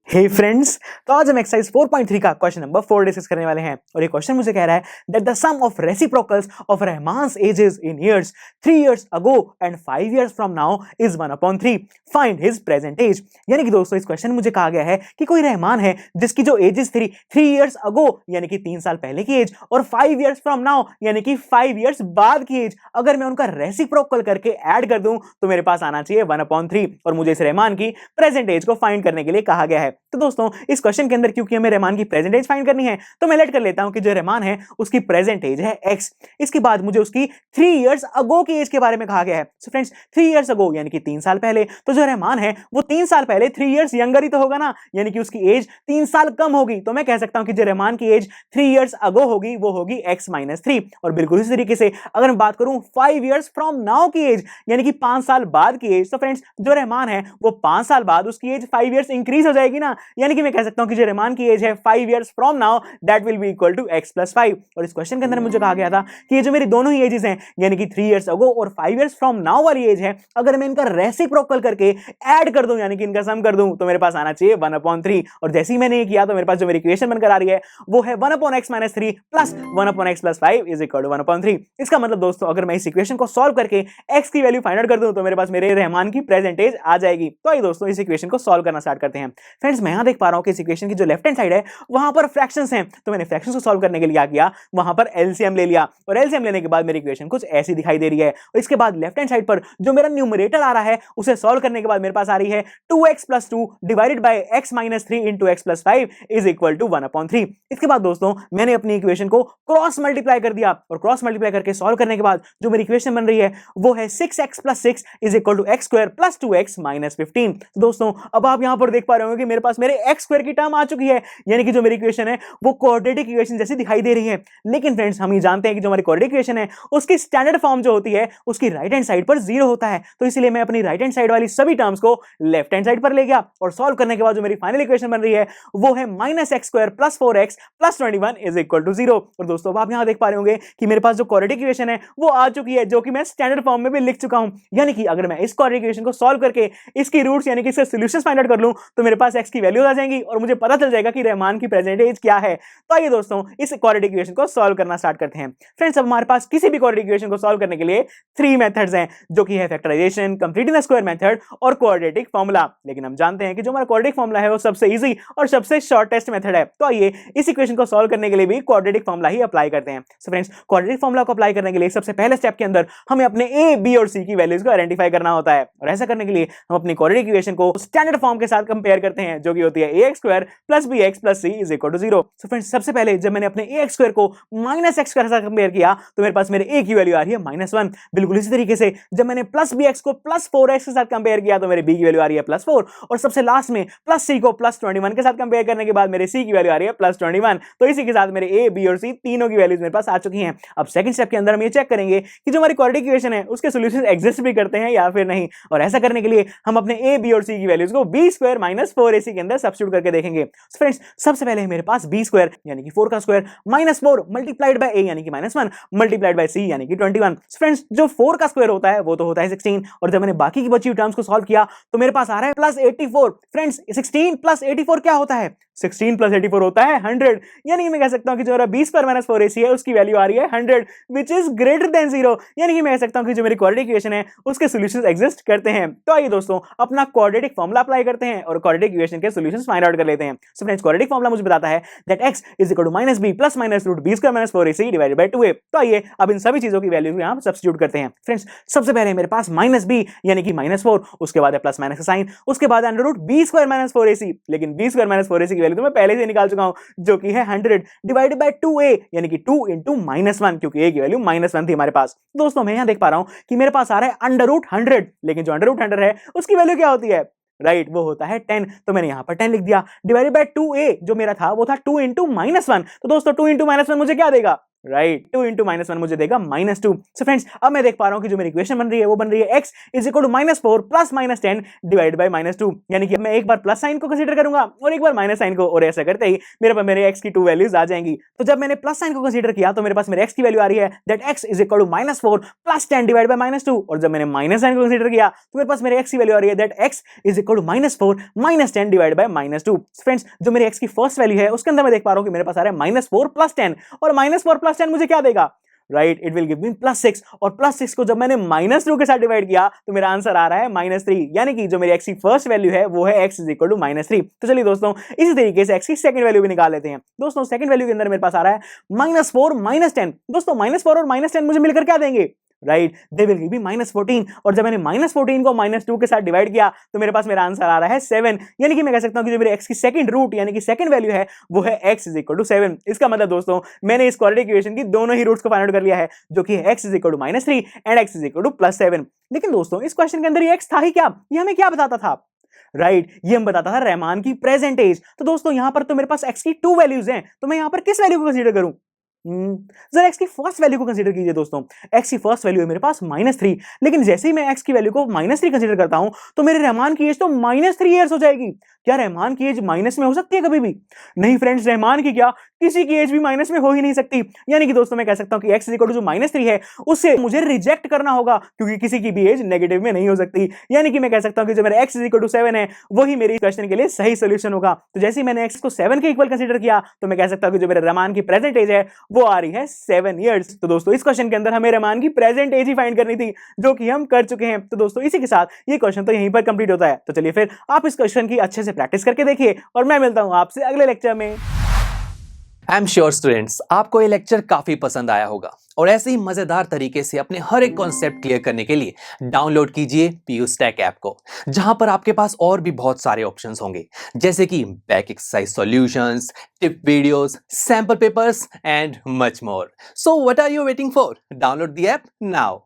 हे friends, तो आज हम एक्सरसाइज 4.3 का क्वेश्चन नंबर 4 डिस्कस करने वाले हैं और ये क्वेश्चन मुझे कह रहा है that the sum of reciprocals of Rahman's ages in years 3 years ago and 5 years from now is 1/3। Find his present age. यानी कि दोस्तों इस क्वेश्चन मुझे कहा गया है कि कोई रहमान है जिसकी जो एजेस थी 3 इयर्स अगो यानी कि 3 साल पहले की एज और 5 इयर्स फ्रॉम नाउ यानी कि 5 इयर्स बाद की एज, अगर मैं उनका रेसिप्रोकल करके ऐड कर दूं तो मेरे पास आना चाहिए 1/3 और मुझे इस रहमान की प्रेजेंट एज को फाइंड करने के लिए कहा गया है। तो दोस्तों इस क्वेश्चन के अंदर क्योंकि हमें रहमान की प्रेजेंट एज फाइंड करनी है तो मैं लेट कर लेता हूं कि जो रहमान है उसकी प्रेजेंट एज है x। इसके बाद मुझे उसकी 3 इयर्स अगो की एज के बारे में कहा गया है। सो फ्रेंड्स 3 इयर्स अगो यानी कि 3 साल पहले, तो जो रहमान है वो 3 साल पहले 3 इयर्स यंगर ही तो होगा ना, यानी कि उसकी एज 3 साल कम होगी। तो मैं कह सकता हूं कि जो रहमान की एज 3 इयर्स अगो होगी वो होगी x-3। और बिल्कुल इसी तरीके से अगर मैं बात करूं 5 इयर्स फ्रॉम नाउ की एज यानी कि 5 साल बाद की एज, तो फ्रेंड्स जो रहमान है वो 5 साल बाद उसकी एज 5 इयर्स इंक्रीज हो जाएगी ना, यानी कि मैं कह सकता हूं कि जो रहमान की एज है 5 years from now that will be equal to x+5। और इस क्वेश्चन के अंदर मुझे कहा गया था कि ये जो मेरी दोनों ही एजेस हैं यानी कि 3 इयर्स अगो और 5 इयर्स फ्रॉम नाउ वाली एज है, अगर मैं इनका रेसिप्रोकल करके ऐड कर दूं यानी कि इनका सम कर दूं तो मेरे पास आना चाहिए 1/3। और जैसे ही मैंने ये किया तो मेरे पास जो मेरी इक्वेशन बनकर आ रही है वो है 1/x-3 plus 1/x+5 is equal to 1/3। इसका मतलब दोस्तों अगर मैं इस इक्वेशन को सॉल्व करके x की वैल्यू फाइंड आउट कर दूं तो मेरे पास मेरे रहमान की प्रेजेंट एज आ जाएगी। तो आइए दोस्तों इस इक्वेशन को सॉल्व करना स्टार्ट करते हैं। फ्रेंड्स मैं यहां देख पा रहा हूं कि इस इक्वेशन की जो लेफ्ट हैंड साइड है वहां पर फ्रैक्शंस हैं, तो मैंने फ्रैक्शंस को सॉल्व करने के लिए क्या किया, वहां पर एलसीएम ले लिया और एलसीएम लेने के बाद मेरी इक्वेशन कुछ ऐसी दिखाई दे रही है। और इसके बाद लेफ्ट हैंड साइड पर जो मेरा न्यूमरेटर आ रहा है उसे सॉल्व करने के बाद मेरे पास आ रही है 2x+2 divided by x-3 into x+5 is equal to 1/3। इसके बाद दोस्तों मैंने अपनी इक्वेशन को क्रॉस मल्टीप्लाई कर दिया और क्रॉस मल्टीप्लाई करके सॉल्व करने के बाद जो मेरी इक्वेशन बन रही है वो है 6x+6 is equal to x² plus 2x minus 15। तो दोस्तों अब आप यहां पर देख पा रहे होंगे कि मेरे पास मेरे x² की टर्म आ चुकी है, यानी कि जो मेरी इक्वेशन है वो क्वाड्रेटिक इक्वेशन जैसी दिखाई दे रही है। लेकिन फ्रेंड्स हम ये जानते हैं कि जो हमारी क्वाड्रेटिक इक्वेशन है उसकी स्टैंडर्ड फॉर्म जो होती है उसकी राइट हैंड साइड पर 0 होता है, तो इसलिए मैं अपनी राइट हैंड साइड वाली सभी टर्म्स को लेफ्ट हैंड साइड पर ले गया और सॉल्व करने के बाद जो मेरी फाइनल इक्वेशन बन रही है वो है -x² plus 4x plus 21 is equal to 0। और दोस्तों आप यहां देख पा रहे होंगे कि मेरे पास जो क्वाड्रेटिक इक्वेशन है वो आ चुकी है, जो कि मैं स्टैंडर्ड फॉर्म में भी लिख चुका हूं। यानी कि अगर मैं इस क्वाड्रेटिक इक्वेशन को सॉल्व करके इसकी रूट्स यानी कि इसके सॉल्यूशंस फाइंड आउट कर लूं तो मेरे पास x की वैल्यूज आ जाएंगी और मुझे पता चल जाएगा कि रहमान की प्रेजेंट एज क्या है। तो आइए दोस्तों इस क्वाड्रेटिक इक्वेशन को सॉल्व करना स्टार्ट करते हैं। फ्रेंड्स अब हमारे पास किसी भी क्वाड्रेटिक इक्वेशन को सॉल्व करने के लिए 3 मेथड्स हैं, जो कि है factorisation, completing the square method और क्वाड्रेटिक फार्मूला। लेकिन हम जानते हैं कि जो हमारा क्वाड्रेटिक फार्मूला है वो सबसे इजी और सबसे शॉर्टेस्ट मेथड है, तो आइए इस इक्वेशन को सॉल्व करने के लिए भी क्वाड्रेटिक फार्मूला ही अप्लाई करते हैं। सो फ्रेंड्स क्वाड्रेटिक फार्मूला को अप्लाई करने के लिए सबसे पहले स्टेप के अंदर हमें अपने ए, बी और सी की वैल्यूज को आइडेंटिफाई करना होता है और ऐसा करने के लिए हम अपनी क्वाड्रेटिक इक्वेशन को स्टैंडर्ड फॉर्म के साथ कंपेयर करते हैं, जो कि होती है ax² plus bx plus c is equal to 0। So friends सबसे पहले जब मैंने अपने ax² को -x² के साथ कंपेयर किया तो मेरे पास मेरे a की वैल्यू आ रही है -1। बिल्कुल इसी तरीके से जब मैंने प्लस bx को प्लस 4x के साथ कंपेयर किया तो मेरे b की वैल्यू आ रही है +4 और सबसे लास्ट में प्लस c को प्लस 21 के साथ कंपेयर करने के बाद मेरे c की वैल्यू आ रही है +21। तो इसी के साथ मेरे a, b और c तीनों की वैल्यूज मेरे पास आ चुकी हैं। अब सेकंड स्टेप के अंदर हम ये चेक करेंगे कि जो हमारी क्वाड्रेटिक इक्वेशन है उसके सॉल्यूशंस एग्जिस्ट भी करते हैं या फिर नहीं, और ऐसा करने के लिए हम अपने a, b और c की वैल्यूज को b² - 4ac के अंदर सब्स्टिट्यूट करके देखेंगे। फ्रेंड्स सबसे पहले मेरे पास b² यानी कि 4 का स्क्वायर -4 मल्टीप्लाइड बाय a यानी कि -1 मल्टीप्लाइड बाय c यानी कि 21। फ्रेंड्स जो 4 का स्क्वायर होता है वो तो होता है 16 और जब मैंने बाकी की बची हुई टर्म्स को सॉल्व किया तो मेरे पास आ रहा है +84। फ्रेंड्स 16 + 84 क्या होता है? 16 + 84 होता है 100, यानी कि मैं कह सकता हूं कि जो मेरा b² - 4ac है उसकी वैल्यू आ रही है 100 व्हिच इज ग्रेटर देन 0, यानी कि मैं कह सकता हूं कि जो मेरी क्वाड्रेटिक इक्वेशन है उसके सॉल्यूशंस एग्जिस्ट करते हैं। तो आइए दोस्तों अपना क्वाड्रेटिक फार्मूला अप्लाई करते हैं और क्वाड्रेटिक इक्वेशन के सॉल्यूशंस फाइंड आउट कर लेते हैं। सो फ्रेंड्स क्वाड्रेटिक फार्मूला मुझे बताता है that x is equal to -b plus minus root b² - 4ac divided by 2a। तो आइए अब इन सभी चीजों की वैल्यूज को यहां सब्स्टिट्यूट करते हैं। फ्रेंड्स सबसे पहले मेरे पास -b यानी कि -4, उसके बाद है प्लस माइनस का साइन, उसके बाद अंडर रूट b² - 4ac, लेकिन b² - 4ac की वैल्यू तो मैं पहले से निकाल चुका हूं जो कि है 100 डिवाइडेड बाय 2a यानी कि 2 * -1 क्योंकि a की वैल्यू -1 थी हमारे पास। दोस्तों मैं यहां देख पा रहा हूं कि मेरे पास आ रहा है अंडर रूट 100, लेकिन जो अंडर रूट 100 है उसकी वैल्यू क्या होती है? राइट वो होता है 10, तो मैंने यहां पर 10 लिख दिया डिवाइडेड बाय 2a जो मेरा था वो था 2 * -1। तो दोस्तों 2 * -1 मुझे क्या देगा? राइट 2 इंटू -1 मुझे देगा -2। सो फ्रेंड्स अब मैं देख पा रहा हूं कि जो मेरी इक्वेशन बन रही है वो बन रही है x is equal to -4 plus -10 divide by -2, यानी कि मैं एक बार प्लस साइन को कंसीडर करूंगा और एक बार माइनस साइन को, और ऐसा करते ही मेरे पास मेरे x की 2 वैल्यूज आ जाएंगी। तो जब मैंने प्लस साइन को कंसीडर किया तो मेरे पास मेरे x की वैल्यू आ रही है that x is equal to -4 plus 10 divide by -2, और जब मैंने माइनस साइन को कंसीडर किया तो मेरे पास मेरे x की वैल्यू आ रही है that x is equal to -4 minus 10 divide by -2। Friends जो मेरे x की फर्स्ट वैल्यू है उसके अंदर मैं देख पा रहा हूं कि मेरे पास आ रहा है -4 प्लस 10, और -4 प्लस 10 मुझे क्या देगा, right it will give me +6, और +6 को जब मैंने -2 के साथ डिवाइड किया तो मेरा आंसर आ रहा है -3, यानी कि जो मेरी x की फर्स्ट वैल्यू है वो है x इज इक्वल टू -3। तो चलिए दोस्तों इसी तरीके से x की सेकंड वैल्यू भी निकाल लेते हैं। दोस्तों सेकंड वैल्यू के अंदर मेरे पास आ रहा है -4 -10। दोस्तों -4 और -10 मुझे मिलकर क्या देंगे, right they will give me -14, और जब मैंने -14 को -2 के साथ डिवाइड किया तो मेरे पास मेरा आंसर आ रहा है 7, यानी कि मैं कह सकता हूं कि जो मेरे x की सेकंड रूट यानी कि सेकंड वैल्यू है वो है x इज इक्वल टू 7। इसका मतलब दोस्तों मैंने इस क्वाड्रेटिक इक्वेशन की दोनों ही रूट्स को फाइंड आउट कर लिया है, जो कि x is equal to -3 and x is equal to +7। लेकिन दोस्तों इस क्वेश्चन के अंदर ये x था ही क्या, ये हमें क्या बताता था, राइट ये हम बताता था रहमान की प्रेजेंट एज। तो दोस्तों यहां पर तो मेरे पास x की 2 वैल्यूज हैं, तो मैं यहां पर किस वैल्यू को कंसीडर करूं, जरा x की फर्स्ट वैल्यू को कंसीडर कीजिए दोस्तों। x की फर्स्ट वैल्यू है मेरे पास -3, लेकिन जैसे ही मैं x की वैल्यू को -3 कंसीडर करता हूं तो मेरे रहमान की एज तो -3 इयर्स हो जाएगी। क्या रहमान की एज माइनस में हो सकती है कभी भी, नहीं फ्रेंड्स, रहमान की क्या किसी की एज भी माइनस में हो ही नहीं सकती। यानी कि दोस्तों मैं कह सकता हूं कि x इज इक्वल टू जो -3 है उससे मुझे रिजेक्ट करना होगा, क्योंकि किसी की भी एज नेगेटिव में नहीं हो सकती। यानी कि मैं कह सकता हूं कि जो मेरा x इज इक्वल टू 7 है वही मेरे क्वेश्चन के लिए सही सोल्यूशन होगा। तो जैसे ही मैंने x को 7 के इक्वल कंसीडर किया तो मैं कह सकता हूं कि जो मेरे रहमान की प्रेजेंट एज है वो आ रही है 7 इयर्स। तो दोस्तों इस क्वेश्चन के अंदर हमें रहमान की प्रेजेंट एज ही फाइंड करनी थी, जो कि हम कर चुके हैं। तो दोस्तों इसी के साथ ये क्वेश्चन तो यहीं पर कंप्लीट होता है। तो चलिए फिर आप इस क्वेश्चन की अच्छे से प्रैक्टिस करके देखिए, और मैं मिलता हूं आपसे अगले लेक्चर में। आई एम श्योर स्टूडेंट्स आपको ये लेक्चर काफी पसंद आया होगा, और ऐसे ही मजेदार तरीके से अपने हर एक कॉन्सेप्ट क्लियर करने के लिए डाउनलोड कीजिए PUStack ऐप को, जहां पर आपके पास और भी बहुत सारे ऑप्शंस होंगे, जैसे कि back exercise solutions, tip videos, sample papers and much more. So what are you waiting for? Download the app now.